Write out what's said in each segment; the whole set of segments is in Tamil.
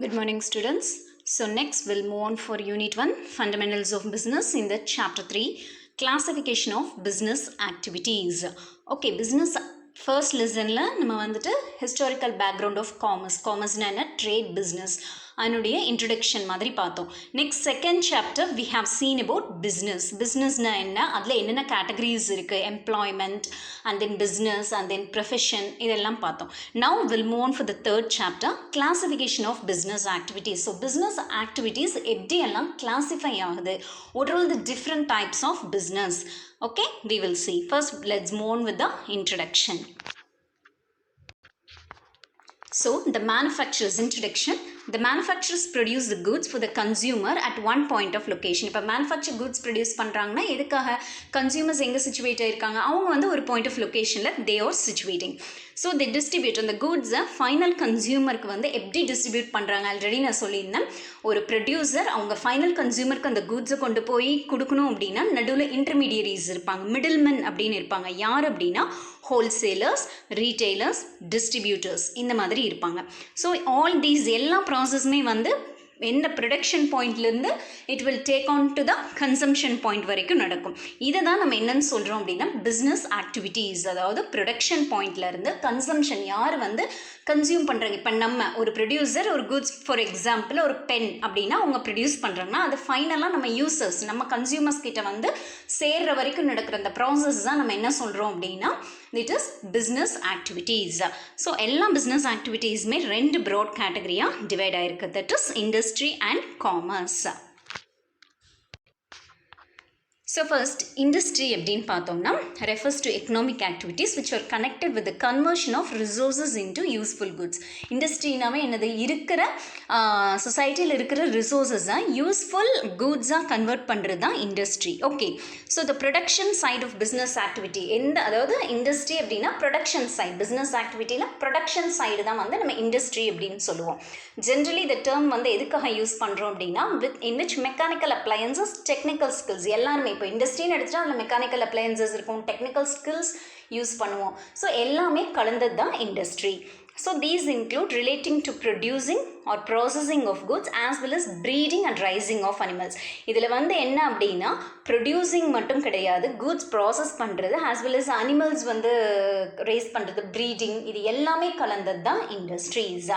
Good morning, students. So next we'll move on for Unit 1, Fundamentals of Business in the Chapter 3, Classification of Business Activities. Okay, business first lesson-ல நம்ம வந்துட்டு historical background of commerce-னா என்ன trade business அதனுடைய introduction மாதிரி பார்த்தோம். Next second chapter we have seen about businessனா என்ன, அதில் என்னென்ன categories இருக்கு, employment and then business and then profession இதெல்லாம் பார்த்தோம். Now we'll move on for the third chapter, classification of business activities. So business activities எப்படி எல்லாம் classify ஆகுது, what are all the different types of business. Okay, we will see. First let's move on with the introduction. So the manufacturer's introduction. The manufacturers produce the goods for the consumer at one point of location. இப்போ manufacture goods produce பண்ணுறாங்கன்னா எதுக்காக consumers எங்கே situate ஆயிருக்காங்க, அவங்க வந்து ஒரு point of locationல they are situating. So they distribute அந்த goods-ஐ final consumerக்கு வந்து எப்படி distribute பண்ணுறாங்க ஆல்ரெடி நான் சொல்லியிருந்தேன். ஒரு ப்ரொடியூசர் அவங்க ஃபைனல் கன்சியூமருக்கு அந்த கூட்ஸை கொண்டு போய் கொடுக்கணும் அப்படின்னா நடுவில் இன்டர்மீடியரிஸ் இருப்பாங்க, மிடில்மென் அப்படின்னு இருப்பாங்க. யார் அப்படின்னா ஹோல்சேலர்ஸ், ரீட்டெய்லர்ஸ், டிஸ்ட்ரிபியூட்டர்ஸ் இந்த மாதிரி இருப்பாங்க. ஸோ ஆல் தீஸ் எல்லா ப்ராசஸுமே வந்து எந்த ப்ரொடக்ஷன் பாயிண்ட்லேருந்து it will take on to the consumption point வரைக்கும் நடக்கும். இதை தான் நம்ம என்னன்னு சொல்கிறோம் அப்படின்னா பிஸ்னஸ் ஆக்டிவிட்டீஸ். அதாவது ப்ரொடக்ஷன் பாயிண்ட்லேருந்து கன்சம்ஷன் யார் வந்து கன்சியூம் பண்ணுறாங்க. இப்போ நம்ம ஒரு ப்ரொடியூசர் ஒரு குட்ஸ் ஃபார் எக்ஸாம்பிள் ஒரு பென் அப்படின்னா அவங்க ப்ரொடியூஸ் பண்ணுறாங்கன்னா அது ஃபைனலாக நம்ம யூசர்ஸ் நம்ம கன்சியூமர்ஸ் கிட்ட வந்து சேர்ற வரைக்கும் நடக்கிற அந்த ப்ராசஸ் தான் நம்ம என்ன சொல்கிறோம் அப்படின்னா it is business activities. So எல்லா பிஸ்னஸ் ஆக்டிவிட்டீஸுமே ரெண்டு ப்ராட் கேட்டகரியாக டிவைட் ஆகிருக்கு. That is industry and commerce. So first, industry அப்படின்னு பார்த்தோம்னா refers to economic activities which are connected with the conversion of resources into useful goods. இண்டஸ்ட்ரினாவே என்னது, இருக்கிற சொசைட்டியில் இருக்கிற ரிசோர்ஸஸை யூஸ்ஃபுல் கூட்ஸாக கன்வெர்ட் பண்ணுறது தான் industry. Okay, so the production side of business activity அதாவது இண்டஸ்ட்ரி அப்படின்னா ப்ரொடக்ஷன் சைட், பிஸ்னஸ் ஆக்டிவிட்டியில் ப்ரொடக்ஷன் சைடு தான் வந்து நம்ம இண்டஸ்ட்ரி அப்படின்னு சொல்லுவோம். ஜென்ரலி இந்த டேர்ம் வந்து எதுக்காக யூஸ் பண்ணுறோம் அப்படின்னா in which mechanical appliances, technical skills எல்லாருமே இப்போ இண்டஸ்ட்ரின்னு எடுத்துகிட்டா அதில் மெக்கானிக்கல் அப்ளையன்சஸ் இருக்கும், டெக்னிக்கல் ஸ்கில்ஸ் யூஸ் பண்ணுவோம். ஸோ எல்லாமே கலந்தது தான் industry. So these include relating to producing or processing of goods as well as breeding and raising of animals. இதில் வந்து என்ன அப்படின்னா ப்ரொடியூசிங் மட்டும் கிடையாது, குட்ஸ் ப்ராசஸ் பண்ணுறது ஆஸ் வெல் அஸ் அனிமல்ஸ் வந்து ரைஸ் பண்ணுறது, ப்ரீடிங், இது எல்லாமே கலந்தது தான் industries.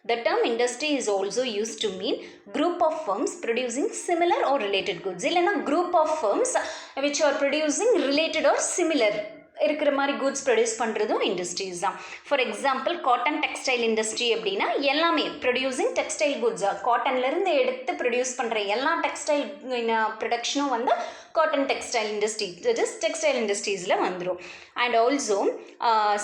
The term industry is also used to mean group of firms producing similar or related goods. இல்லைன்னா group of firms which are producing related or similar இருக்கிற மாதிரி கூட்ஸ் ப்ரொடியூஸ் பண்ணுறதும் இண்டஸ்ட்ரீஸ் தான். For example cotton textile industry அப்படின்னா எல்லாமே ப்ரொடியூசிங் டெக்ஸ்டைல் கூட்ஸாக, காட்டன்லேருந்து எடுத்து ப்ரொடியூஸ் பண்ணுற எல்லா டெக்ஸ்டைல் ப்ரொடக்ஷனும் வந்து cotton textile industry, that is textile இண்டஸ்ட்ரீஸில் வந்துடும். And also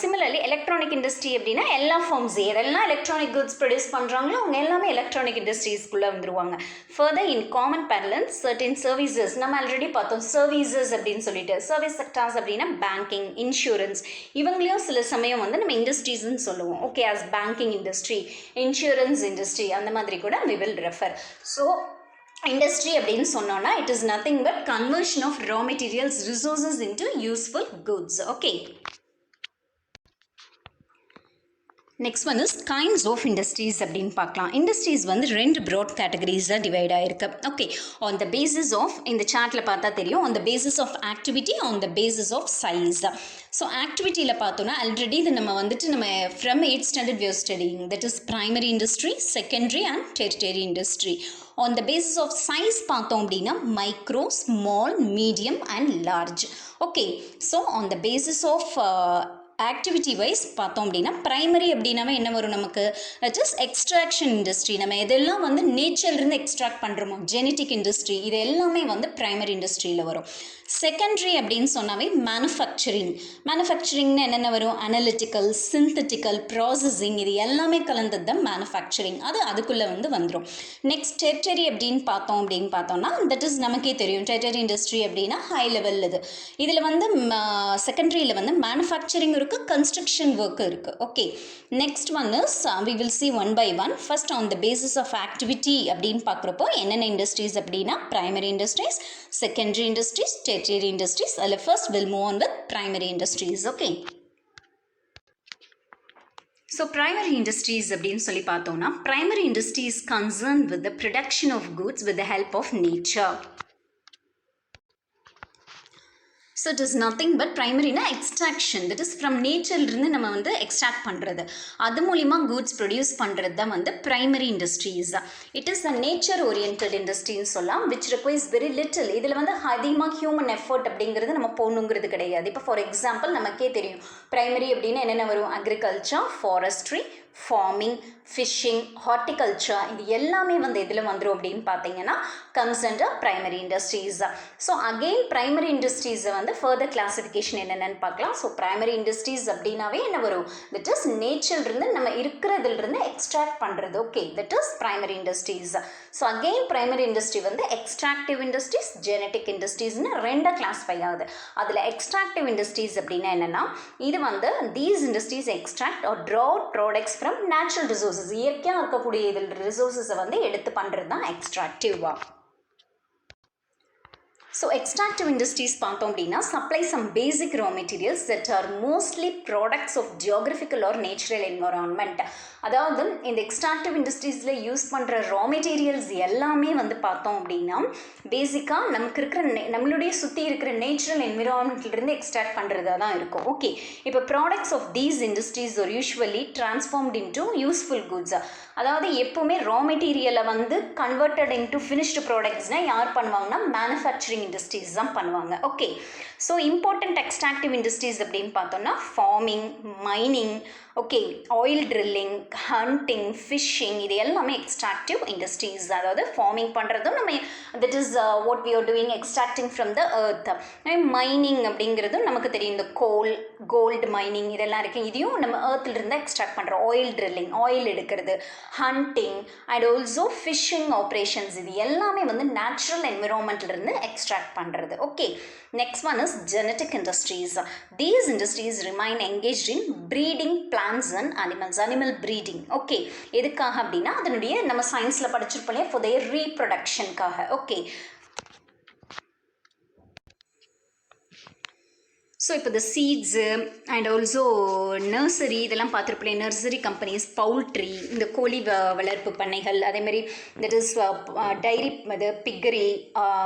similarly electronic industry அப்படின்னா எல்லா ஃபார்ம்ஸ் எதெல்லாம் எலக்ட்ரானிக் குட்ஸ் ப்ரொடியூஸ் பண்ணுறாங்களோ அவங்க எல்லாமே எலக்ட்ரானிக் இண்டஸ்ட்ரீஸ்குள்ளே வந்துடுவாங்க. Further in common parlance certain services, நம்ம ஆல்ரெடி பார்த்தோம் சர்வீசஸ் அப்படின்னு சொல்லிட்டு, சர்வீஸ் செக்டார்ஸ் அப்படின்னா பேங்கிங், இன்சூரன்ஸ், இவங்களையும் சில சமயம் வந்து நம்ம இண்டஸ்ட்ரீஸ்ன்னு சொல்லுவோம். Okay, as banking industry, insurance industry அந்த மாதிரி கூட we will refer. So industry அப்படின்னு சொன்னோன்னா it is nothing but conversion of raw materials, resources into useful goods. Okay, next one is kinds of industries அப்படின்னு பார்க்கலாம். இண்டஸ்ட்ரீஸ் வந்து ரெண்டு ப்ராட் கேட்டகரிஸாக டிவைட் ஆகிருக்கு. Okay, on the basis of, இந்த சார்ட்டில் பார்த்தா தெரியும், on the basis of activity, on the basis of size. So ஆக்டிவிட்டியில் பார்த்தோன்னா ஆல்ரெடி இது நம்ம வந்துட்டு நம்ம from 8th standard we are studying, that is primary industry, secondary and tertiary industry. On the basis of size பார்த்தோம் அப்படின்னா micro, small, medium and large. Okay, so on the basis of activity wise பார்த்தோம் அப்படின்னா ப்ரைமரி அப்படின்னாவே என்ன வரும் நமக்கு, தட் இஸ் எக்ஸ்ட்ராக்ஷன் இண்டஸ்ட்ரி. நம்ம எதெல்லாம் வந்து நேச்சர்லேருந்து எக்ஸ்ட்ராக்ட் பண்ணுறோமோ, ஜெனட்டிக் இண்டஸ்ட்ரி, இது எல்லாமே வந்து ப்ரைமரி இண்டஸ்ட்ரியில் வரும். செகண்டரி அப்படின்னு சொன்னாவே மேனுஃபேக்சரிங். மேனுஃபேக்சரிங்னு என்னென்ன வரும், அனலிட்டிக்கல், சிந்தட்டிக்கல், ப்ராசஸிங், இது எல்லாமே கலந்தது தான் மேனுஃபேக்சரிங். அது அதுக்குள்ளே வந்து வந்துடும். நெக்ஸ்ட் டெரிட்டரி அப்படின்னு பார்த்தோம்னா தட் இஸ் நமக்கே தெரியும், டெரிட்டரி இண்டஸ்ட்ரி அப்படின்னா ஹை லெவல். இது இதில் வந்து செகண்டரியில் வந்து மேனுஃபேக்சரிங் இருக்குது, கன்ஸ்ட்ரக்ஷன் ஒர்க் இருக்குது. Okay, next one is we will see one by one. First on the basis of activity அப்படின்னு பார்க்குறப்போ என்னென்ன இண்டஸ்ட்ரீஸ் அப்படின்னா primary industries, secondary industries, tertiary industries. First we'll move on with primary industries. Okay, so primary industries அப்படின்னு சொல்லி பார்த்தோம்னா primary industry is concern with the production of goods with the help of nature. So it is nothing but ப்ரைமரினா எக்ஸ்ட்ராக்ஷன், தட் இஸ் ஃப்ரம் நேச்சர்லேருந்து நம்ம வந்து எக்ஸ்ட்ராக்ட் பண்ணுறது, அது மூலிமா குட்ஸ் ப்ரொடியூஸ் பண்ணுறது தான் வந்து primary industries. It is a nature orient இண்டஸ்ட்ரின்னு சொல்லலாம், விச் ரிக்வைர்ஸ் வெரி லிட்டில். இதில் வந்து அதிகமாக ஹியூமன் எஃபர்ட் அப்படிங்கிறது நம்ம போகணுங்கிறது கிடையாது. இப்போ ஃபார் எக்ஸாம்பிள் நமக்கே தெரியும் ப்ரைமரி அப்படின்னு என்னென்ன வரும், agriculture, forestry, farming, fishing, horticulture, இது எல்லாமே வந்து எதில் வந்துடும் அப்படின்னு பார்த்தீங்கன்னா comes under primary industries. So again primary இண்டஸ்ட்ரீஸை வந்து ஃபர்தர் கிளாஸிஃபிகேஷன் என்னென்னு பார்க்கலாம். ஸோ ப்ரைமரி இண்டஸ்ட்ரீஸ் அப்படின்னாவே என்ன வரும், தட் இஸ் நேச்சர்லேருந்து நம்ம இருக்கிறதுலேருந்து எக்ஸ்ட்ராக்ட் பண்ணுறது. Okay, that is primary industries. So again primary industry வந்து எக்ஸ்ட்ராக்டிவ் இண்டஸ்ட்ரீஸ், ஜெனட்டிக் இண்டஸ்ட்ரீஸ்னு ரெண்டாக கிளாஸிஃபை ஆகுது. அதில் எக்ஸ்ட்ராக்டிவ் இண்டஸ்ட்ரீஸ் அப்படின்னா என்னென்னா, இது வந்து these industries extract or draw products from natural resources, இயற்கையாக இருக்கக்கூடிய இதில் ரிசோர்ஸஸை வந்து எடுத்து பண்ணுறது தான் எக்ஸ்ட்ராக்டிவா. ஸோ எக்ஸ்ட்ராக்டிவ் இண்டஸ்ட்ரீஸ் பார்த்தோம் அப்படின்னா supply some basic raw materials that are mostly products of geographical or natural environment. அதாவது இந்த எக்ஸ்ட்ராக்டிவ் இண்டஸ்ட்ரீஸில் யூஸ் பண்ணுற ரா மெட்டீரியல்ஸ் எல்லாமே வந்து பார்த்தோம் அப்படின்னா பேசிக்காக நமக்கு இருக்கிற நம்மளுடைய சுற்றி இருக்கிற நேச்சுரல் என்விரான்மெண்ட்லேருந்து எக்ஸ்ட்ராக்ட் பண்ணுறதா தான் இருக்கும். ஓகே, இப்போ products of these industries are usually transformed into useful goods. அதாவது எப்போவுமே ரா மெட்டீரியலை வந்து கன்வெர்டட் இன்டு ஃபினிஷ்டு ப்ராடக்ட்ஸ்னால் யார் பண்ணுவாங்கன்னா மேனுஃபேக்சரிங் இண்டஸ்ட்ரீஸ் தான் பண்ணுவாங்க. Okay, so important extractive industries அப்படின்னு பார்த்தோம்னா farming, mining, okay, oil drilling, hunting, fishing, இது எல்லாமே எக்ஸ்ட்ராக்டிவ் இண்டஸ்ட்ரீஸ். அதாவது ஃபார்மிங் பண்ணுறதும் நம்ம that is what we are doing extracting from the earth. Mining அப்படிங்கிறதும் நமக்கு தெரியும், இந்த கோல்டு மைனிங் இதெல்லாம் இருக்குது, இதையும் நம்ம எர்த்லேருந்து எக்ஸ்ட்ராக்ட் பண்ணுறோம். ஆயில் ட்ரில்லிங், ஆயில் எடுக்கிறது, hunting and also fishing operations, இது எல்லாமே வந்து நேச்சுரல் என்விரான்மெண்ட்லேருந்து எக்ஸ்ட்ராக்ட் பண்ணுறது. Okay, next one is genetic industries. These industries remain engaged in breeding plants and animals, animal breeding. Okay, எதுக்காக அப்படின்னா அதனுடைய நம்ம சயின்ஸில் படிச்சிருப்போம் இல்லையா, ஃபார் தேர் ரீப்ரொடக்ஷனுக்காக. ஓகே, ஸோ இப்போ இந்த சீட்ஸு அண்ட் ஆல்சோ நர்சரி இதெல்லாம் பார்த்துருப்போம், நர்சரி கம்பெனிஸ், பவுல்ட்ரி, இந்த கோழி வளர்ப்பு பண்ணைகள், அதேமாதிரி தட் இஸ் டைரி, இது பிக்கரி,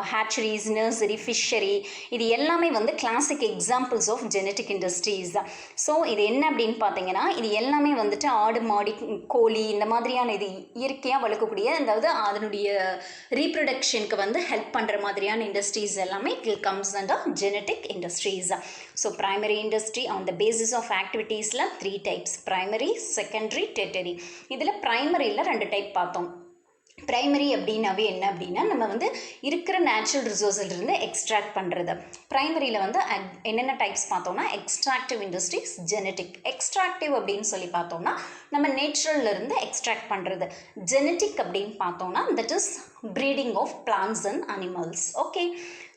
ஹேச்சரிஸ், நர்சரி, ஃபிஷ்ஷரி, இது எல்லாமே வந்து classic examples of genetic industries தான். ஸோ இது என்ன அப்படின்னு பார்த்தீங்கன்னா, இது எல்லாமே வந்துட்டு ஆடு, மாடி, கோழி இந்த மாதிரியான இது இயற்கையாக வளர்க்கக்கூடிய, அதாவது அதனுடைய ரீப்ரொடக்ஷனுக்கு வந்து ஹெல்ப் பண்ணுற மாதிரியான இண்டஸ்ட்ரீஸ் எல்லாமே it comes under genetic industries. So primary industry on the basis of activities la 3 types, primary, secondary, tertiary. இதில் primaryல 2 டைப் பார்த்தோம். ப்ரைமரி அப்படின்னாவே என்ன அப்படின்னா நம்ம வந்து இருக்கிற நேச்சுரல் ரிசோர்ஸிலிருந்து எக்ஸ்ட்ராக்ட் பண்ணுறது. ப்ரைமரியில் வந்து என்னென்ன டைப்ஸ் பார்த்தோம்னா எக்ஸ்ட்ராக்டிவ் இண்டஸ்ட்ரீஸ், ஜெனட்டிக். எக்ஸ்ட்ராக்டிவ் அப்படின்னு சொல்லி பார்த்தோம்னா நம்ம நேச்சுரல்லேருந்து எக்ஸ்ட்ராக்ட் பண்ணுறது. ஜெனட்டிக் அப்படின்னு பார்த்தோம்னா that is breeding of plants and animals. Okay,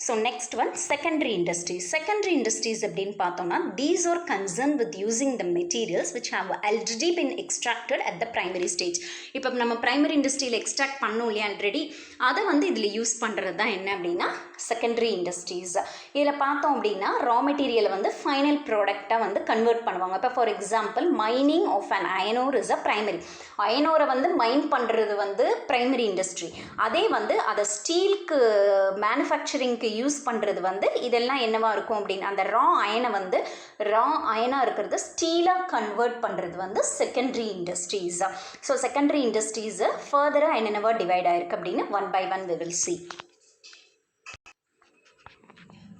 so next one, secondary industries. Secondary industries அப்படின்னு பார்த்தோம்னா these are concerned with using the materials which have already been extracted at the primary stage. இப்போ நம்ம primary industryயில் extract பண்ணோம் இல்லையா ஆல்ரெடி, அதை வந்து இதில் யூஸ் பண்ணுறது தான் என்ன அப்படின்னா செகண்டரி இண்டஸ்ட்ரீஸ். இதில் பார்த்தோம் அப்படின்னா ரா மெட்டீரியலை வந்து ஃபைனல் ப்ராடக்டாக வந்து கன்வெர்ட் பண்ணுவாங்க. இப்போ for example mining of an iron ore is a primary. அயனோரை வந்து மைன் பண்ணுறது வந்து ப்ரைமரி இண்டஸ்ட்ரி. அதே வந்து அதை ஸ்டீலுக்கு மேனுஃபேக்சரிங்க்கு யூஸ் பண்ணுறது வந்து இதெல்லாம் என்னவாக இருக்கும் அப்படின்னு அந்த ரா அயனை வந்து ரா அயனாக இருக்கிறது ஸ்டீலாக கன்வெர்ட் பண்ணுறது வந்து செகண்டரி இண்டஸ்ட்ரீஸ். ஸோ செகண்டரி இண்டஸ்ட்ரீஸை ஃபர்தராக என்னென்னவா டிவைட் ஆயிருக்கு அப்படின்னு one by one we will see.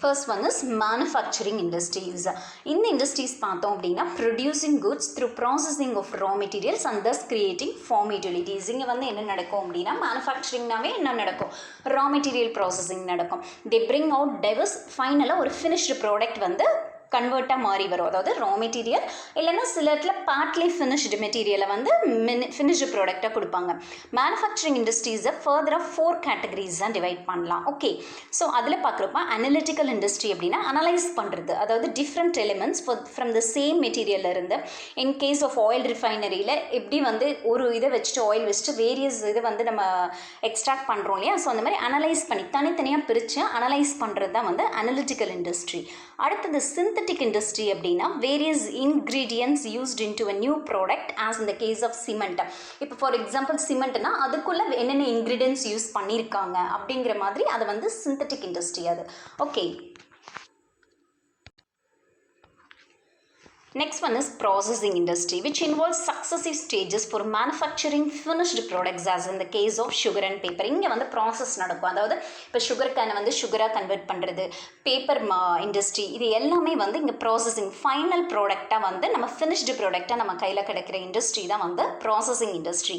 First one is manufacturing industries. இந்த industries பார்த்தோம் அப்படின்னா producing goods through processing of raw materials and thus creating form utilities. இங்கே வந்து என்ன நடக்கும் அப்படின்னா மேனுஃபேக்சரிங்னாவே என்ன நடக்கும், raw material processing நடக்கும். They bring out diverse, ஃபைனலாக ஒரு finished product வந்து கன்வெர்ட்டாக மாறி வரும். அதாவது ரா மெட்டீரியல் இல்லைன்னா சில இடத்துல பார்ட்லி ஃபினிஷ்டு மெட்டீரியலை வந்து ஃபினிஷ்டு ப்ராடக்டாக கொடுப்பாங்க. மேனுஃபேக்சரிங் இண்டஸ்ட்ரீஸை ஃபர்தராக 4 கேட்டகரிஸ் தான் டிவைட் பண்ணலாம். ஓகே, ஸோ அதில் பார்க்குறப்ப அனலிட்டிக்கல் இண்டஸ்ட்ரி அப்படின்னா அனலைஸ் பண்ணுறது, அதாவது different elements from the same மெட்டீரியலில் இருந்து. இன் கேஸ் ஆஃப் ஆயில் ரிஃபைனரியில் எப்படி வந்து ஒரு இதை வச்சுட்டு ஆயில் வச்சுட்டு வேரியஸ் இதை வந்து நம்ம எக்ஸ்ட்ராக்ட் பண்ணுறோம் இல்லையா, ஸோ அந்த மாதிரி அனலைஸ் பண்ணி தனித்தனியாக பிரித்து அனலைஸ் பண்ணுறது தான் வந்து அனலிட்டிக்கல் இண்டஸ்ட்ரி. அடுத்தது சிந்தட்டிக் சிந்தட்டிக் இண்டஸ்ட்ரி அப்படின்னா various ingredients used in to a new product as இந்த கேஸ் ஆஃப் சிமெண்ட். இப்போ ஃபார் எக்ஸாம்பிள் சிமெண்ட்னா அதுக்குள்ளே என்னென்ன இன்க்ரீடியன்ட்ஸ் யூஸ் பண்ணியிருக்காங்க அப்படிங்கிற மாதிரி அது வந்து சிந்தட்டிக் இண்டஸ்ட்ரி அது. Okay, next one is processing industry, which involves successive stages for manufacturing finished products as in the case of sugar and paper. இங்கே வந்து ப்ராசஸ் நடக்கும். அதாவது இப்போ சுகர் கேனை வந்து சுகராக கன்வெர்ட் பண்ணுறது, பேப்பர் இண்டஸ்ட்ரி, இது எல்லாமே வந்து இங்கே ப்ராசஸிங் ஃபைனல் ப்ராடக்டாக வந்து நம்ம ஃபினிஷ்டு ப்ராடக்டாக நம்ம கையில் கிடைக்கிற இண்டஸ்ட்ரி தான் வந்து processing industry.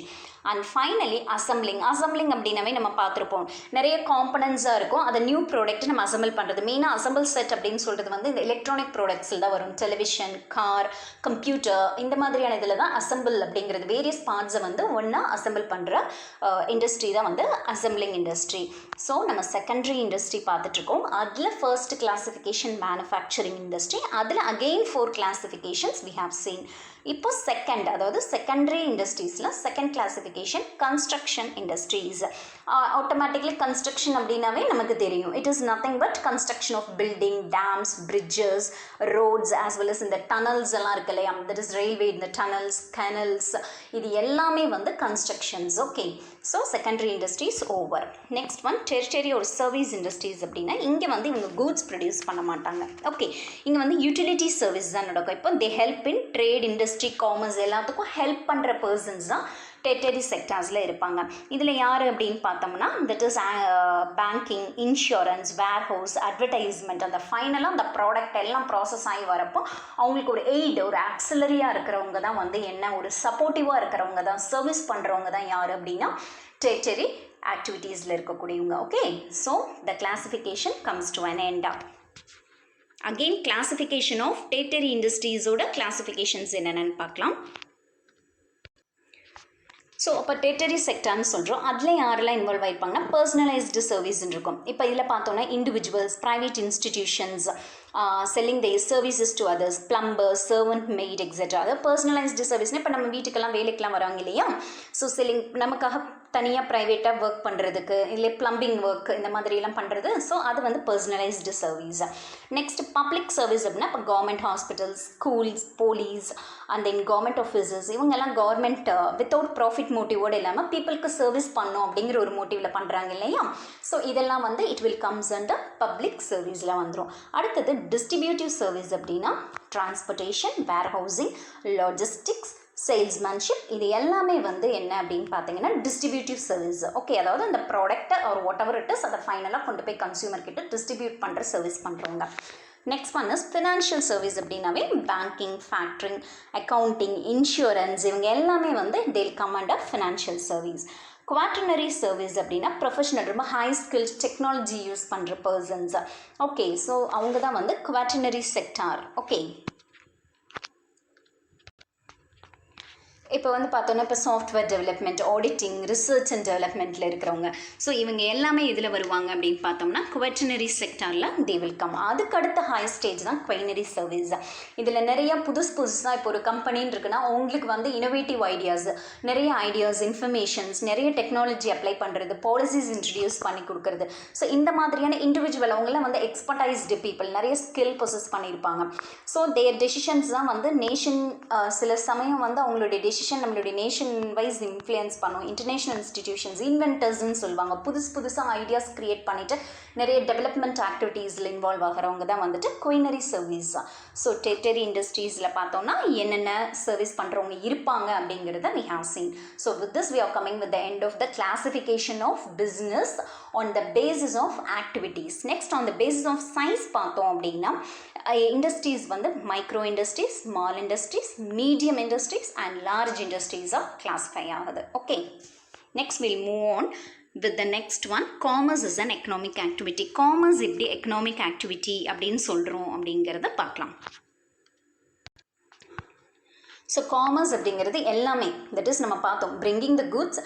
And finally assembling அப்படின்னாவே நம்ம பார்த்துருப்போம், நிறைய காம்பனன்ஸாக இருக்கும். அதை நியூ ப்ராடக்ட் நம்ம அசம்பிள் பண்ணுறது. மெயினாக அசம்பிள் செட் அப்படின்னு சொல்கிறது வந்து இந்த எலக்ட்ரானிக் ப்ராடக்ட்ஸில் தான் வரும். டெலிவிஷன், கார், கம்ப்யூட்டர், இந்த மாதிரியான இதில் தான் அசம்பிள் அப்படிங்கிறது வேரியஸ் பார்ட்ஸை வந்து ஒன்றா அசம்பிள் பண்ணுற இண்டஸ்ட்ரி தான் வந்து அசம்பிளிங் இண்டஸ்ட்ரி. ஸோ நம்ம செகண்டரி இண்டஸ்ட்ரி பார்த்துட்ருக்கோம். அதில் ஃபர்ஸ்ட் கிளாஸிஃபிகேஷன் மேனுஃபேக்சரிங் இண்டஸ்ட்ரி, அதில் again 4 classifications we have seen. இப்போ செகண்ட், அதாவது செகண்டரி இண்டஸ்ட்ரீஸில் second classification construction industries. Automatically construction அப்படின்னாவே நமக்கு தெரியும், it is nothing but construction of building, dams, bridges, roads as well as இந்த டனல்ஸ் எல்லாம் இருக்கு இல்லையா, தட் இஸ் ரயில்வே, இந்த டனல்ஸ், கனல்ஸ், இது எல்லாமே வந்து constructions. Okay, so secondary industries over. Next one territory ஒரு சர்வீஸ் இண்டஸ்ட்ரீஸ் அப்படின்னா இங்கே வந்து இவங்க கூட்ஸ் ப்ரொடியூஸ் பண்ண மாட்டாங்க. ஓகே, இங்கே வந்து யூட்டிலிட்டி சர்வீஸ் தான் நடக்கும். இப்போ they help in trade, industry, commerce எல்லாத்துக்கும் ஹெல்ப் பண்ணுற பர்சன்ஸ் தான் டெரிட்டரி செக்டார்ஸில் இருப்பாங்க. இதில் யார் அப்படின்னு பார்த்தோம்னா that is banking, insurance, warehouse, advertisement, அந்த ஃபைனலாக அந்த ப்ராடக்ட் எல்லாம் ப்ராசஸ் ஆகி வரப்போ அவங்களுக்கு ஒரு எய்ட், ஒரு ஆக்சிலரியாக இருக்கிறவங்க தான் வந்து என்ன, ஒரு சப்போர்ட்டிவாக இருக்கிறவங்க தான், சர்வீஸ் பண்ணுறவங்க தான் யார் அப்படின்னா டெரிட்டரி ஆக்டிவிட்டீஸில் இருக்கக்கூடியவங்க. Okay, so the classification comes to an end. Again classification of tertiary இண்டஸ்ட்ரீஸோட கிளாஸிஃபிகேஷன்ஸ் என்னென்னு பார்க்கலாம். ஸோ அப்போ டெரிட்டரி செக்டார்னு சொல்கிறோம். அதில் யாரெல்லாம் இன்வால்வ் ஆகிருப்பாங்கன்னா பர்சனலைஸ்டு சர்வீஸ்ன்னு இருக்கும். இப்போ இதில் பார்த்தோன்னா individuals, private institutions, selling the services to others, plumbers, servant made etcetera. அதாவது பர்சனலைஸ்டு சர்வீஸ்னால் இப்போ நம்ம வீட்டுக்கெல்லாம் வேலைக்கெல்லாம் வராங்க இல்லையா, ஸோ செல்லிங் நமக்காக தனியாக ப்ரைவேட்டாக ஒர்க் பண்ணுறதுக்கு, இல்லை ப்ளம்பிங் ஒர்க் இந்த மாதிரிலாம் பண்ணுறது. ஸோ அது வந்து personalised service. Next public service அப்படின்னா இப்போ government hospitals, schools, police and then government officers, இவங்கெல்லாம் கவர்மெண்ட் வித்தவுட் ப்ராஃபிட் மோட்டிவோடு இல்லாமல் பீப்புளுக்கு சர்வீஸ் பண்ணோம் அப்படிங்கிற ஒரு மோட்டிவில் பண்ணுறாங்க இல்லையா. ஸோ இதெல்லாம் வந்து it will comes under public சர்வீஸில் வந்துடும். அடுத்தது டிஸ்ட்ரிபியூட்டிவ் சர்வீஸ் அப்படின்னா டிரான்ஸ்போர்ட்டேஷன், வேர்ஹவுசிங், லாஜிஸ்டிக்ஸ், சேல்ஸ்மேன்ஷிப், இது எல்லாமே வந்து என்ன அப்படின்னு பார்த்தீங்கன்னா டிஸ்ட்ரிபியூட்டிவ் சர்வீஸ். ஓகே, அதாவது அந்த ப்ராடக்ட்டை ஒரு வாட் எவர் இட் இஸ் அதை ஃபைனலாக கொண்டு போய் கன்சியூமர் கிட்ட டிஸ்ட்ரிபியூட் பண்ணுற சர்வீஸ் பண்ணுறவங்க. Next one is financial service அப்படின்னாவே பேங்கிங், ஃபேக்ட்ரிங், அக்கௌண்டிங், இன்சூரன்ஸ், இவங்க எல்லாமே வந்து தேல் come under financial service. Quaternary service அப்படின்னா ப்ரொஃபஷனல், ரொம்ப ஹை ஸ்கில்ஸ், டெக்னாலஜி யூஸ் பண்ணுற பர்சன்ஸ். ஓகே, ஸோ அவங்க தான் வந்து குவாட்டர்னரி செக்டார். ஓகே, இப்போ வந்து பார்த்தோன்னா இப்போ software development, auditing, research and டெவலப்மெண்ட்டில் இருக்கிறவங்க, ஸோ இவங்க எல்லாமே இதில் வருவாங்க அப்படின்னு பார்த்தோம்னா குவெட்டனரி செக்டாரில் தே வில் கம். அதுக்கு அடுத்த ஹை ஸ்டேஜ் தான் குவைனரி சர்வீஸ். இதில் நிறைய புதுசாக இப்போ ஒரு கம்பெனின்னு இருக்குன்னா அவங்களுக்கு வந்து இனோவேட்டிவ் ஐடியாஸ், நிறைய ஐடியாஸ், இன்ஃபர்மேஷன்ஸ், நிறைய டெக்னாலஜி அப்ளை பண்ணுறது, பாலிசிஸ் இன்ட்ரடியூஸ் பண்ணி கொடுக்குறது. ஸோ இந்த மாதிரியான இண்டிவிஜுவல் அவங்களாம் வந்து எக்ஸ்பர்டைஸ்டு பீப்புள், நிறைய ஸ்கில் பொசஸ் பண்ணியிருப்பாங்க. ஸோ தேர் டெசிஷன்ஸ் தான் வந்து நேஷன், சில சமயம் வந்து அவங்களுடைய டெசிஷன் நம்மளுடைய நேஷன் வைஸ் இன்ஃப்ளூயன்ஸ் பண்ணும். இன்டர்நேஷ்னல் இன்ஸ்டிடியூஷன்ஸ், இன்வென்டர்ஸ்ன்னு சொல்லுவாங்க, புதுசாக ஐடியாஸ் கிரியேட் பண்ணிவிட்டு நிறைய டெவலப்மெண்ட் ஆக்டிவிட்டீஸில் இன்வால்வ் ஆகிறவங்க தான் வந்துட்டு குயினரி சர்வீஸ். ஸோ டெரிட்டரி இண்டஸ்ட்ரீஸில் பார்த்தோம்னா என்னென்ன சர்வீஸ் பண்ணுறவங்க இருப்பாங்க அப்படிங்கிறத we have seen. So with this we are coming with the end of the classification of business on the basis of activities. Next on the basis of size பார்த்தோம் அப்படின்னா இண்டஸ்ட்ரீஸ் வந்து micro industries, small industries, medium industries and large இண்டஸ்ட்ரீஸாக கிளாஸிஃபை ஆகுது. Okay, next will move on with the next one. Commerce is an economic activity. Commerce எப்படி economic activity அப்படின்னு சொல்கிறோம் அப்படிங்கிறத பார்க்கலாம். ஸோ காமர்ஸ் அப்படிங்கிறது எல்லாமே, தட் இஸ் நம்ம பார்த்தோம், பிரிங்கிங் த குட்ஸ்,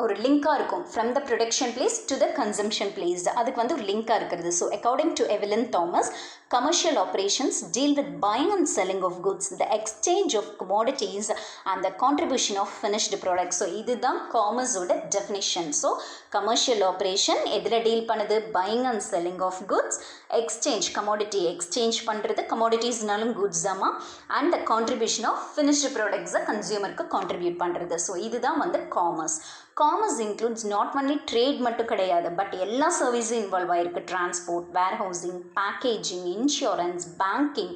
ஒரு லிங்காக இருக்கும் from the production place to the consumption place, அதுக்கு வந்து ஒரு லிங்காக இருக்கிறது. So according to எவலின் Thomas, commercial operations deal with buying and selling of goods, the exchange of commodities and the contribution of finished products. So இதுதான் காமர்ஸோட டெஃபினிஷன். ஸோ கமர்ஷியல் ஆப்ரேஷன் எதில் டீல் பண்ணுது? Buying and selling of goods, exchange commodity exchange பண்ணுறது, கமாடிட்டிஸ்னாலும் குட்ஸ் தாமா, and the contribution of finished ப்ராடக்ட்ஸை கன்சியூமருக்கு கான்ட்ரிபியூட் பண்ணுறது. ஸோ இதுதான் வந்து commerce. Commerce includes not only trade மட்டும் கிடையாது, பட் எல்லா சர்வீஸும் இன்வால்வ் ஆகிருக்கு. Transport, warehousing, packaging, insurance, banking,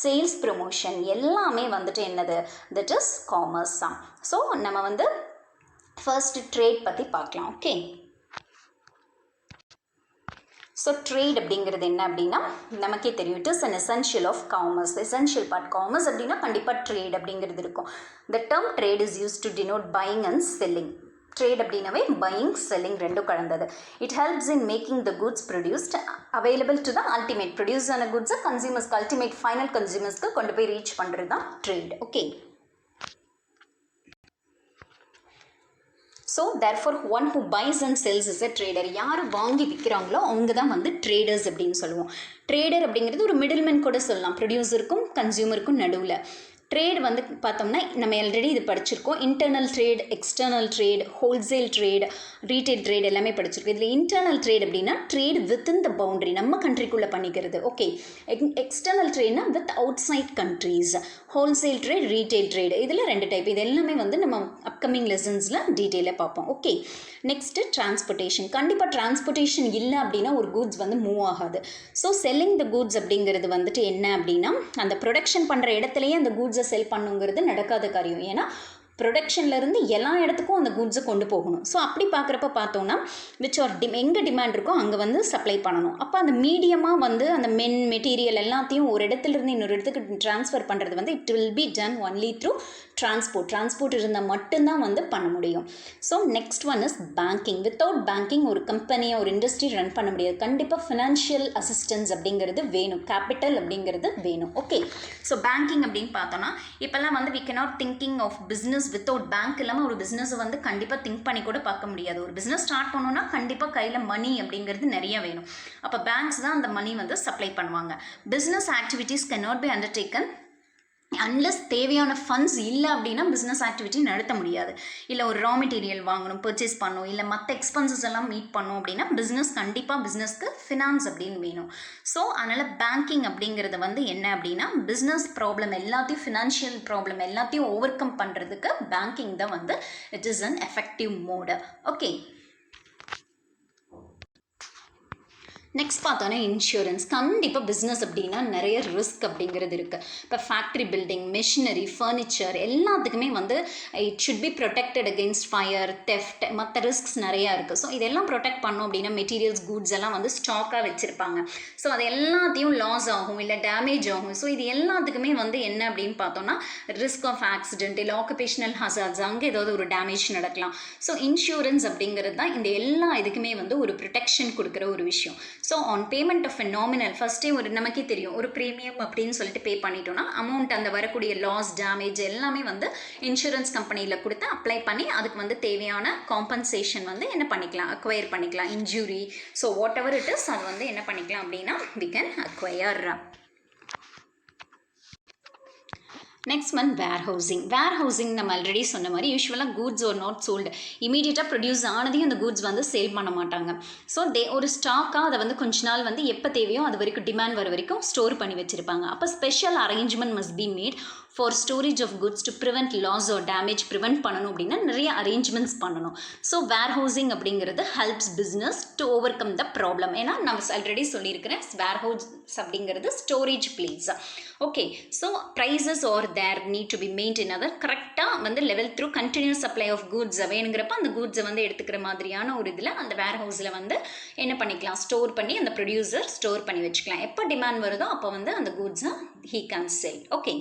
sales promotion எல்லாமே வந்துட்டு என்னது? தட் இஸ் காமர்ஸ் தான். ஸோ நம்ம வந்து ஃபர்ஸ்ட் ட்ரேட் பற்றி பார்க்கலாம். ஓகே, ஸோ ட்ரேட் அப்படிங்கிறது என்ன அப்படின்னா நமக்கே தெரியும், it is an essential of commerce. Essential part commerce அப்படின்னா கண்டிப்பாக ட்ரேட் அப்படிங்கிறது இருக்கும். The term trade is use to denote buying and selling. Trade அப்படின்னாவே பையிங் செல்லிங் ரெண்டும் கலந்தது. It helps in making the goods produced available to the ultimate, produce ஆன குட்ஸை கன்சியூமர்ஸ்க்கு, அல்டிமேட் ஃபைனல் கன்சியூமர்ஸ்க்கு கொண்டு போய் ரீச் பண்ணுறது தான் trade. Okay, so therefore one who buys and sells is a trader. யார் வாங்கி விற்கிறாங்களோ அவங்க தான் வந்து ட்ரேடர்ஸ் அப்படின்னு சொல்லுவோம். ட்ரேடர் அப்படிங்கிறது ஒரு மிடில்மேன் கூட சொல்லலாம், ப்ரொடியூசருக்கும் கன்சியூமருக்கும் நடுவில். ட்ரேட் வந்து பார்த்தோம்னா நம்ம ஆல்ரெடி இது படிச்சிருக்கோம். Internal trade, external trade, wholesale trade, retail trade எல்லாமே படிச்சிருக்கோம். இதில் இன்டர்னல் ட்ரேட் அப்படின்னா ட்ரேட் வித்தின் த பவுண்டரி, நம்ம கண்ட்ரிக்குள்ளே பண்ணிக்கிறது. ஓகே, எக்ஸ்டர்னல் ட்ரேட்னா with outside countries. Wholesale trade, retail trade, இதில் 2 டைப். இது எல்லாமே வந்து நம்ம அப்கமிங் லெசன்ஸில் டீட்டெயிலாக பார்ப்போம். Okay, next transportation. கண்டிப்பாக டிரான்ஸ்போர்ட்டேஷன் இல்லை அப்படின்னா ஒரு கூட்ஸ் வந்து மூவ் ஆகாது. ஸோ செல்லிங் த கூட்ஸ் அப்படிங்கிறது வந்துட்டு என்ன அப்படின்னா அந்த ப்ரொடக்ஷன் பண்ணுற இடத்துலையே அந்த கூட்ஸை செல் பண்ணுங்கிறது நடக்காத காரியம். ஏன்னா ப்ரொடக்ஷன்லேருந்து எல்லா இடத்துக்கும் அந்த குட்ஸை கொண்டு போகணும். ஸோ அப்படி பார்க்குறப்ப பார்த்தோன்னா விச் ஆர் எங்கே டிமாண்ட் இருக்கோ அங்கே வந்து சப்ளை பண்ணணும். அப்போ அந்த மீடியமாக வந்து அந்த மெட்டீரியல் எல்லாத்தையும் ஒரு இடத்துலேருந்து இன்னொரு இடத்துக்கு ட்ரான்ஸ்ஃபர் பண்ணுறது வந்து it will be done only through transport இருந்தால் மட்டும்தான் வந்து பண்ண முடியும். So next one is banking. Without banking ஒரு கம்பெனியை, ஒரு இண்டஸ்ட்ரி ரன் பண்ண முடியாது. கண்டிப்பாக ஃபினான்ஷியல் அசிஸ்டன்ஸ் அப்படிங்கிறது வேணும், கேபிட்டல் அப்படிங்கிறது வேணும். ஓகே, ஸோ பேங்கிங் அப்படின்னு பார்த்தோன்னா இப்போல்லாம் வந்து we cannot thinking of business without bank இல்லாமல் ஒரு பிஸ்னஸை வந்து கண்டிப்பாக திங்க் பண்ணி கூட பார்க்க முடியாது. ஒரு பிஸ்னஸ் ஸ்டார்ட் பண்ணணும்னா கண்டிப்பாக கையில் மணி அப்படிங்கிறது நிறைய வேணும். அப்போ பேங்க்ஸ் தான் அந்த மணி வந்து சப்ளை பண்ணுவாங்க. Business activities cannot be undertaken unless தேவையான ஃபண்ட்ஸ் இல்லை அப்படின்னா பிஸ்னஸ் ஆக்டிவிட்டி நடத்த முடியாது. இல்லை ஒரு ரா மெட்டீரியல் வாங்கணும், பர்ச்சேஸ் பண்ணணும், இல்லை மற்ற எக்ஸ்பென்சஸ் எல்லாம் மீட் பண்ணணும் அப்படின்னா கண்டிப்பாக பிஸ்னஸ்க்கு ஃபினான்ஸ் அப்படின்னு வேணும். ஸோ அதனால் பேங்கிங் அப்படிங்கிறது வந்து என்ன அப்படின்னா பிஸ்னஸ் ப்ராப்ளம் எல்லாத்தையும், ஃபினான்ஷியல் ப்ராப்ளம் எல்லாத்தையும் ஓவர் கம் பண்ணுறதுக்கு பேங்கிங் தான் வந்து it is an effective mode. Okay, next பார்த்தோன்னா இன்சூரன்ஸ். கண்டிப்பாக பிஸ்னஸ் அப்படின்னா நிறைய ரிஸ்க் அப்படிங்கிறது இருக்குது. இப்போ ஃபேக்ட்ரி பில்டிங், மெஷினரி, ஃபர்னிச்சர் எல்லாத்துக்குமே வந்து it should be protected against fire, theft, மற்ற ரிஸ்க்ஸ் நிறையா இருக்குது. ஸோ இதெல்லாம் ப்ரொடெக்ட் பண்ணோம் அப்படின்னா மெட்டீரியல்ஸ், குட்ஸ் எல்லாம் வந்து ஸ்டாக்காக வச்சுருப்பாங்க. ஸோ அது எல்லாத்தையும் லாஸ் ஆகும், இல்லை டேமேஜ் ஆகும். ஸோ இது எல்லாத்துக்குமே வந்து என்ன அப்படின்னு பார்த்தோன்னா ரிஸ்க் ஆஃப் ஆக்சிடென்ட், இல்லை ஆக்குபேஷனல் ஹசார்ட்ஸ், அங்கே ஏதாவது ஒரு டேமேஜ் நடக்கலாம். ஸோ இன்சூரன்ஸ் அப்படிங்கிறது தான் இந்த எல்லா இதுக்குமே வந்து ஒரு ப்ரொடெக்ஷன் கொடுக்குற ஒரு விஷயம். So on payment of a nominal, ஃபஸ்ட்டே ஒரு நமக்கே தெரியும் ஒரு ப்ரீமியம் அப்படின்னு சொல்லிட்டு பே பண்ணிட்டோம்னா அமௌண்ட், அந்த வரக்கூடிய லாஸ், டேமேஜ் எல்லாமே வந்து இன்சூரன்ஸ் கம்பெனியில் கொடுத்து அப்ளை பண்ணி அதுக்கு வந்து தேவையான காம்பன்சேஷன் வந்து என்ன பண்ணிக்கலாம், அக்வயர் பண்ணிக்கலாம். Injury, so whatever it is அது வந்து என்ன பண்ணிக்கலாம் அப்படின்னா we can acquire. Next one warehousing நம்ம ஆல்ரெடி சொன்ன மாதிரி யூஸ்வலாக கூட்ஸ் ஆர் நாட் சோல்டு, இமீடியட்டாக ப்ரொடியூஸ் ஆனதையும் அந்த கூட்ஸ் வந்து சேல் பண்ண மாட்டாங்க. ஸோ ஒரு ஸ்டாக்காக அதை வந்து கொஞ்ச நாள் வந்து எப்போ தேவையோ அது வரைக்கும் டிமாண்ட் வர வரைக்கும் ஸ்டோர் பண்ணி வச்சுருப்பாங்க. அப்போ special arrangement must be made for storage of goods to prevent loss or damage. Prevent பண்ணணும் அப்படின்னா நிறைய அரேஞ்ச்மெண்ட்ஸ் பண்ணணும். ஸோ வேர்ஹவுசிங் அப்படிங்கிறது helps business to overcome the problem. ஏன்னா நம்ம ஆல்ரெடி சொல்லியிருக்கிறேன் வேர்ஹவுஸ் அப்படிங்கிறது storage place. Okay, so prices are there need to be maintain. அதை கரெக்டாக வந்து level through continuous supply of goods வேணுங்கிறப்ப அந்த குட்ஸை வந்து எடுத்துக்கிற மாதிரியான ஒரு இதில் அந்த வேர்ஹவுஸில் வந்து என்ன பண்ணிக்கலாம், ஸ்டோர் பண்ணி அந்த ப்ரொடியூசர் ஸ்டோர் பண்ணி வச்சுக்கலாம். எப்போ டிமாண்ட் வருதோ அப்போ வந்து அந்த குட்ஸை he can sell. Okay,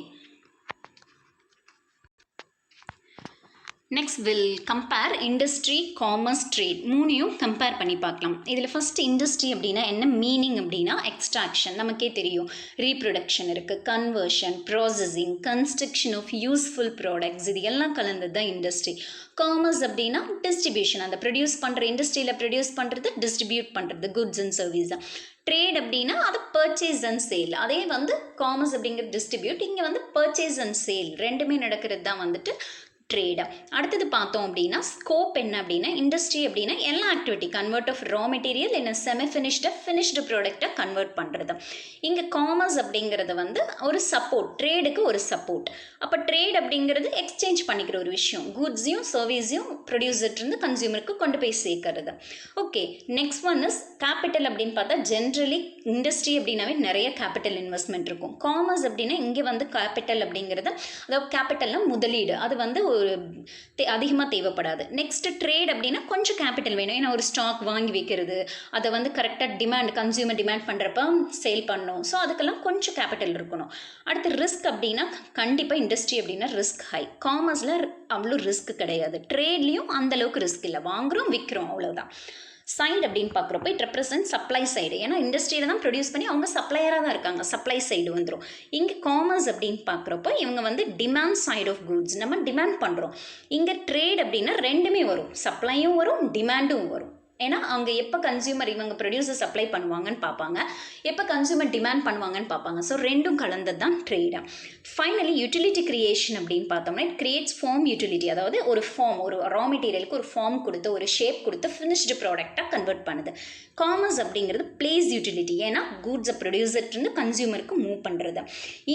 next will compare industry, commerce, trade மூணையும் கம்பேர் பண்ணி பார்க்கலாம். இதில் ஃபஸ்ட் இண்டஸ்ட்ரி அப்படின்னா என்ன மீனிங் அப்படின்னா எக்ஸ்ட்ராக்ஷன், நமக்கே தெரியும். ரீப்ரொடக்ஷன் இருக்குது, conversion, processing, construction of useful products, இது எல்லாம் கலந்தது தான் இண்டஸ்ட்ரி. காமர்ஸ் அப்படின்னா டிஸ்ட்ரிபியூஷன், அந்த ப்ரொடியூஸ் பண்ணுற இண்டஸ்ட்ரியில் ப்ரொடியூஸ் பண்ணுறது, டிஸ்ட்ரிபியூட் பண்ணுறது, குட்ஸ் அண்ட் சர்வீஸ். ட்ரேட் அப்படின்னா அது பர்ச்சேஸ் அண்ட் சேல், அதே வந்து காமர்ஸ் அப்படிங்கிறது டிஸ்ட்ரிபியூட், இங்கே வந்து பர்ச்சேஸ் அண்ட் சேல் ரெண்டுமே நடக்கிறது தான் வந்துட்டு ட்ரேடு. அடுத்தது பார்த்தோம் அப்படின்னா ஸ்கோப் என்ன அப்படின்னா இண்டஸ்ட்ரி அப்படின்னா எல்லா activity convert of raw material என்ன செமி ஃபினிஷ்டு ப்ராடக்டை கன்வெர்ட் பண்ணுறது. இங்கே காமர்ஸ் அப்படிங்கிறது வந்து ஒரு சப்போர்ட், ட்ரேடுக்கு ஒரு சப்போர்ட். அப்போ ட்ரேட் அப்படிங்கிறது எக்ஸ்சேஞ்ச் பண்ணிக்கிற ஒரு விஷயம், குட்ஸையும் சர்வீஸையும் ப்ரொடியூசர்லேருந்து கன்சியூமருக்கு கொண்டு போய் சேர்க்கறது. Okay, next one is capital அப்படின்னு பார்த்தா ஜென்ரலி இண்டஸ்ட்ரி அப்படின்னாவே நிறைய கேபிட்டல் இன்வெஸ்ட்மெண்ட் இருக்கும். காமர்ஸ் அப்படின்னா இங்கே வந்து கேபிட்டல் அப்படிங்கிறது, அதாவது கேபிட்டல்னால் முதலீடு, அது வந்து ஒரு அதிகமாக தேவைப்படாது. நெக்ஸ்ட் ட்ரேட் அப்படின்னா கொஞ்சம் கேபிட்டல் வேணும், ஏன்னா ஒரு ஸ்டாக் வாங்கி வைக்கிறது, அதை வந்து கரெக்டாக டிமாண்ட் கன்சியூமர் டிமாண்ட் பண்ணுறப்ப சேல் பண்ணணும், ஸோ அதுக்கெல்லாம் கொஞ்சம் கேபிட்டல் இருக்கணும். அடுத்து ரிஸ்க் அப்படின்னா கண்டிப்பாக இண்டஸ்ட்ரி அப்படின்னா ரிஸ்க் ஹை, காமர்ஸில் அவ்வளோ ரிஸ்க் கிடையாது, ட்ரேட்லேயும் அந்தளவுக்கு ரிஸ்க் இல்லை, வாங்குகிறோம் விற்கிறோம் அவ்வளோதான். சைடு அப்படின்னு பார்க்குறப்போ இட் ரெப்ரசன்ட் சப்ளை சைடு, ஏன்னா இண்டஸ்ட்ரியில் தான் ப்ரொடியூஸ் பண்ணி அவங்க சப்ளையராக தான் இருக்காங்க, சப்ளை சைடு வந்துடும். இங்கே காமர்ஸ் அப்படின்னு பார்க்குறப்போ இவங்க வந்து டிமாண்ட் சைடு ஆஃப் குட்ஸ், நம்ம டிமாண்ட் பண்ணுறோம். இங்கே ட்ரேட் அப்படின்னா ரெண்டுமே வரும், சப்ளையும் வரும் டிமாண்டும் வரும். ஏன்னா அவங்க எப்போ கன்சியூமர் இவங்க ப்ரொடியூசர் சப்ளை பண்ணுவாங்கன்னு பார்ப்பாங்க, எப்போ கன்சியூமர் டிமாண்ட் பண்ணுவாங்கன்னு பார்ப்பாங்க. ஸோ ரெண்டும் கலந்தது தான் ட்ரேடு. ஃபைனலி யூட்டிலிட்டி கிரியேஷன் அப்படின்னு பார்த்தோம்னா இட் கிரியேட்ஸ் ஃபார்ம் யூட்டிலிட்டி, அதாவது ஒரு ஃபார்ம், ஒரு ரா மெட்டீரியலுக்கு ஒரு ஃபார்ம் கொடுத்து ஒரு ஷேப் கொடுத்து ஃபினிஷ்டு ப்ராடக்டாக கன்வெர்ட் பண்ணுது. காமர்ஸ் அப்படிங்கிறது பிளேஸ் யூட்டிலிட்டி, ஏன்னா கூட்ஸை ப்ரொடியூசர்லேருந்து கன்சியூமருக்கு மூவ் பண்ணுறது.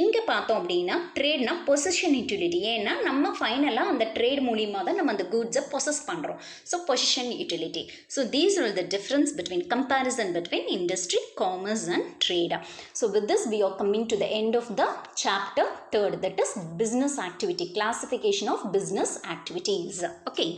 இங்கே பார்த்தோம் அப்படின்னா ட்ரேட்னா பொசிஷன் யூட்டிலிட்டி, ஏன்னா நம்ம ஃபைனலாக அந்த ட்ரேட் மூலியமாக தான் நம்ம அந்த கூட்ஸை பொசஸ் பண்ணுறோம். So position utility. So these are the difference between comparison between industry, commerce and trade. So with this we are coming to the end of the chapter 3rd, that is business activity, classification of business activities. Okay.